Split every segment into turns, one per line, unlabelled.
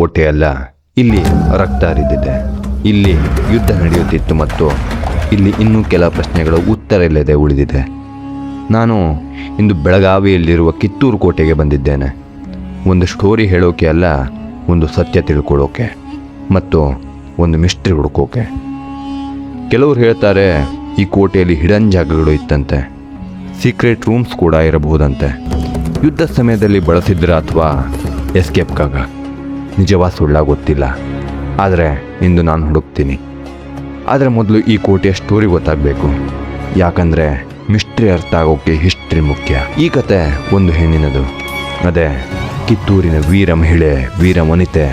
ಕೋಟೆ ಅಲ್ಲ, ಇಲ್ಲಿ ರಕ್ತ ಹರಿದಿದೆ, ಇಲ್ಲಿ ಯುದ್ಧ ನಡೆಯುತ್ತಿತ್ತು ಮತ್ತು ಇಲ್ಲಿ ಇನ್ನೂ ಕೆಲ ಪ್ರಶ್ನೆಗಳ ಉತ್ತರ ಇಲ್ಲದೆ ಉಳಿದಿದೆ. ನಾನು ಇಂದು ಬೆಳಗಾವಿಯಲ್ಲಿರುವ ಕಿತ್ತೂರು ಕೋಟೆಗೆ ಬಂದಿದ್ದೇನೆ. ಒಂದು ಸ್ಟೋರಿ ಹೇಳೋಕೆ ಅಲ್ಲ, ಒಂದು ಸತ್ಯ ತಿಳ್ಕೊಳ್ಳೋಕೆ ಮತ್ತು ಒಂದು ಮಿಸ್ಟ್ರಿ ಹುಡುಕೋಕೆ. ಕೆಲವರು ಹೇಳ್ತಾರೆ ಈ ಕೋಟೆಯಲ್ಲಿ ಹಿಡನ್ ಜಾಗಗಳು ಇತ್ತಂತೆ, ಸೀಕ್ರೆಟ್ ರೂಮ್ಸ್ ಕೂಡ ಇರಬಹುದಂತೆ, ಯುದ್ಧ ಸಮಯದಲ್ಲಿ ಬಳಸಿದ್ರ ಅಥವಾ ಎಸ್ಕೇಪ್ಗಾಗ. ನಿಜವಾದ ಸುಳ್ಳ ಗೊತ್ತಿಲ್ಲ, ಆದರೆ ಇಂದು ನಾನು ಹುಡುಕ್ತೀನಿ. ಆದರೆ ಮೊದಲು ಈ ಕೋಟೆಯ ಸ್ಟೋರಿ ಗೊತ್ತಾಗಬೇಕು, ಯಾಕಂದರೆ ಮಿಸ್ಟ್ರಿ ಅರ್ಥ ಆಗೋಕ್ಕೆ ಹಿಸ್ಟ್ರಿ ಮುಖ್ಯ. ಈ ಕತೆ ಒಂದು ಹೆಣ್ಣಿನದು, ಅದೇ ಕಿತ್ತೂರಿನ ವೀರ ಮಹಿಳೆ, ವೀರ ವನಿತೆ.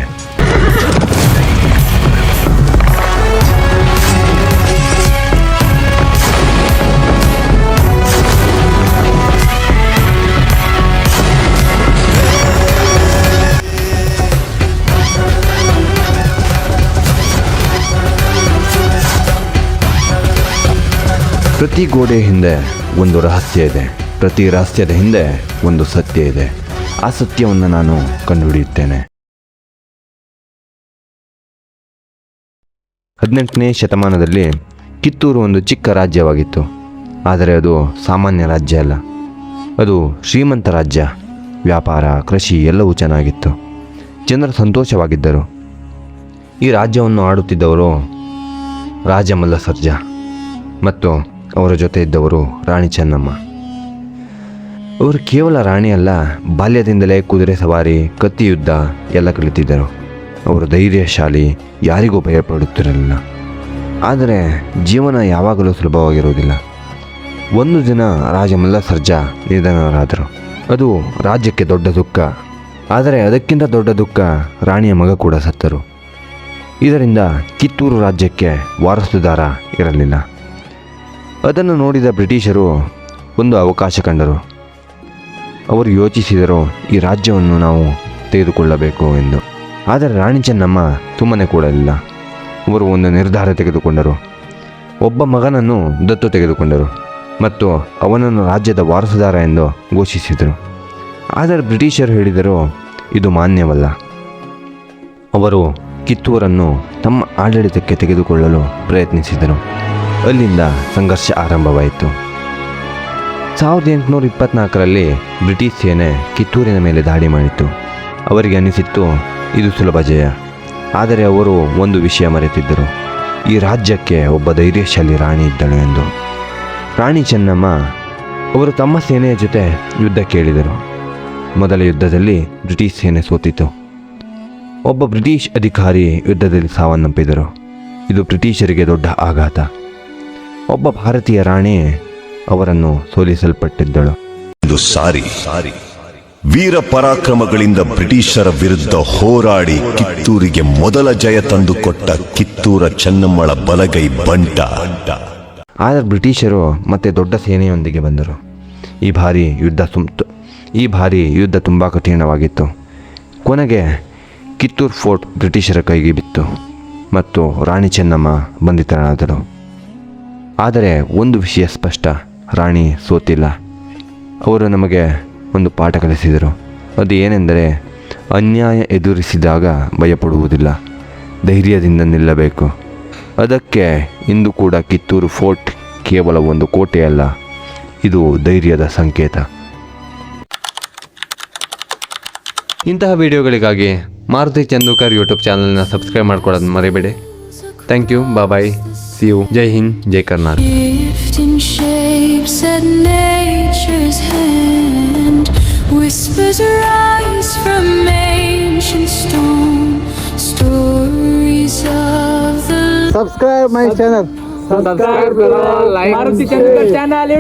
ಪ್ರತಿ ಗೋಡೆ ಹಿಂದೆ ಒಂದು ರಹಸ್ಯ ಇದೆ, ಪ್ರತಿ ರಹಸ್ಯದ ಹಿಂದೆ ಒಂದು ಸತ್ಯ ಇದೆ. ಆ ಸತ್ಯವನ್ನು ನಾನು ಕಂಡುಹಿಡಿಯುತ್ತೇನೆ. 18ನೇ ಶತಮಾನದಲ್ಲಿ ಕಿತ್ತೂರು ಒಂದು ಚಿಕ್ಕ ರಾಜ್ಯವಾಗಿತ್ತು. ಆದರೆ ಅದು ಸಾಮಾನ್ಯ ರಾಜ್ಯ ಅಲ್ಲ, ಅದು ಶ್ರೀಮಂತ ರಾಜ್ಯ. ವ್ಯಾಪಾರ, ಕೃಷಿ ಎಲ್ಲವೂ ಚೆನ್ನಾಗಿತ್ತು. ಜನರು ಸಂತೋಷವಾಗಿದ್ದರು. ಈ ರಾಜ್ಯವನ್ನು ಆಡುತ್ತಿದ್ದವರು ರಾಜ ಮಲ್ಲ ಸರ್ಜಾ ಮತ್ತು ಅವರ ಜೊತೆ ಇದ್ದವರು ರಾಣಿ ಚೆನ್ನಮ್ಮ. ಅವರು ಕೇವಲ ರಾಣಿ ಅಲ್ಲ, ಬಾಲ್ಯದಿಂದಲೇ ಕುದುರೆ ಸವಾರಿ, ಕತ್ತಿ ಯುದ್ಧ ಎಲ್ಲ ಕಲಿತಿದ್ದರು. ಅವರು ಧೈರ್ಯಶಾಲಿ, ಯಾರಿಗೂ ಭಯಪಡುತ್ತಿರಲಿಲ್ಲ. ಆದರೆ ಜೀವನ ಯಾವಾಗಲೂ ಸುಲಭವಾಗಿರುವುದಿಲ್ಲ. ಒಂದು ದಿನ ರಾಜ ಮಲ್ಲ ಸರ್ಜಾ ನಿಧನರಾದರು. ಅದು ರಾಜ್ಯಕ್ಕೆ ದೊಡ್ಡ ದುಃಖ. ಆದರೆ ಅದಕ್ಕಿಂತ ದೊಡ್ಡ ದುಃಖ, ರಾಣಿಯ ಮಗ ಕೂಡ ಸತ್ತರು. ಇದರಿಂದ ಕಿತ್ತೂರು ರಾಜ್ಯಕ್ಕೆ ವಾರಸುದಾರ ಇರಲಿಲ್ಲ. ಅದನ್ನು ನೋಡಿದ ಬ್ರಿಟಿಷರು ಒಂದು ಅವಕಾಶ ಕಂಡರು. ಅವರು ಯೋಚಿಸಿದರು, ಈ ರಾಜ್ಯವನ್ನು ನಾವು ತೆಗೆದುಕೊಳ್ಳಬೇಕು ಎಂದು. ಆದರೆ ರಾಣಿ ಚೆನ್ನಮ್ಮ ಸುಮ್ಮನೆ ಕೂಡಲಿಲ್ಲ. ಅವರು ಒಂದು ನಿರ್ಧಾರ ತೆಗೆದುಕೊಂಡರು. ಒಬ್ಬ ಮಗನನ್ನು ದತ್ತು ತೆಗೆದುಕೊಂಡರು ಮತ್ತು ಅವನನ್ನು ರಾಜ್ಯದ ವಾರಸುದಾರ ಎಂದು ಘೋಷಿಸಿದರು. ಆದರೆ ಬ್ರಿಟಿಷರು ಹೇಳಿದರು, ಇದು ಮಾನ್ಯವಲ್ಲ. ಅವರು ಕಿತ್ತೂರನ್ನು ತಮ್ಮ ಆಡಳಿತಕ್ಕೆ ತೆಗೆದುಕೊಳ್ಳಲು ಪ್ರಯತ್ನಿಸಿದರು. ಅಲ್ಲಿಂದ ಸಂಘರ್ಷ ಆರಂಭವಾಯಿತು. 1824ರಲ್ಲಿ ಬ್ರಿಟಿಷ್ ಸೇನೆ ಕಿತ್ತೂರಿನ ಮೇಲೆ ದಾಳಿ ಮಾಡಿತು. ಅವರಿಗೆ ಅನಿಸಿತ್ತು ಇದು ಸುಲಭ ಜಯ. ಆದರೆ ಅವರು ಒಂದು ವಿಷಯ ಮರೆತಿದ್ದರು, ಈ ರಾಜ್ಯಕ್ಕೆ ಒಬ್ಬ ಧೈರ್ಯಶಾಲಿ ರಾಣಿ ಇದ್ದಳು ಎಂದು. ರಾಣಿ ಚೆನ್ನಮ್ಮ ಅವರು ತಮ್ಮ ಸೇನೆಯ ಜೊತೆ ಯುದ್ಧ ಕೇಳಿದರು. ಮೊದಲ ಯುದ್ಧದಲ್ಲಿ ಬ್ರಿಟಿಷ್ ಸೇನೆ ಸೋತಿತು. ಒಬ್ಬ ಬ್ರಿಟಿಷ್ ಅಧಿಕಾರಿ ಯುದ್ಧದಲ್ಲಿ ಸಾವನ್ನಪ್ಪಿದರು. ಇದು ಬ್ರಿಟಿಷರಿಗೆ ದೊಡ್ಡ ಆಘಾತ. ಒಬ್ಬ ಭಾರತೀಯ ರಾಣಿ ಅವರನ್ನು ಸೋಲಿಸಲ್ಪಟ್ಟಿದ್ದಳು.
ಒಂದು ಸಾರಿ ವೀರ ಪರಾಕ್ರಮಗಳಿಂದ ಬ್ರಿಟಿಷರ ವಿರುದ್ಧ ಹೋರಾಡಿ ಕಿತ್ತೂರಿಗೆ ಮೊದಲ ಜಯ ತಂದುಕೊಟ್ಟ ಕಿತ್ತೂರ ಚೆನ್ನಮ್ಮಳ ಬಲಗೈ ಬಂಟ.
ಆದರೆ ಬ್ರಿಟಿಷರು ಮತ್ತೆ ದೊಡ್ಡ ಸೇನೆಯೊಂದಿಗೆ ಬಂದರು. ಈ ಬಾರಿ ಯುದ್ಧ ತುಂಬ ಕಠಿಣವಾಗಿತ್ತು. ಕೊನೆಗೆ ಕಿತ್ತೂರ್ ಫೋರ್ಟ್ ಬ್ರಿಟಿಷರ ಕೈಗೆ ಬಿತ್ತು ಮತ್ತು ರಾಣಿ ಚೆನ್ನಮ್ಮ ಬಂಧಿತರಾದರು. ಆದರೆ ಒಂದು ವಿಷಯ ಸ್ಪಷ್ಟ, ರಾಣಿ ಸೋತಿಲ್ಲ. ಅವರು ನಮಗೆ ಒಂದು ಪಾಠ ಕಲಿಸಿದರು. ಅದು ಏನೆಂದರೆ, ಅನ್ಯಾಯ ಎದುರಿಸಿದಾಗ ಭಯಪಡುವುದಿಲ್ಲ, ಧೈರ್ಯದಿಂದ ನಿಲ್ಲಬೇಕು. ಅದಕ್ಕೆ ಇಂದು ಕೂಡ ಕಿತ್ತೂರು ಫೋರ್ಟ್ ಕೇವಲ ಒಂದು ಕೋಟೆಯಲ್ಲ, ಇದು ಧೈರ್ಯದ ಸಂಕೇತ. ಇಂತಹ ವಿಡಿಯೋಗಳಿಗಾಗಿ ಮಾರುತಿ ಚಂದೂಕರ್ ಯೂಟ್ಯೂಬ್ ಚಾನಲ್ನ ಸಬ್ಸ್ಕ್ರೈಬ್ ಮಾಡ್ಕೊಳ್ಳೋದು ಮರಿಬೇಡಿ. Thank you, bye, see you. ಜೈ ಹಿಂದ್, ಜೈ Karnataka. Whispers rise from ancient stone, stories of the.
Subscribe my channel.
Subscribe, like Maruti Chandukar channel.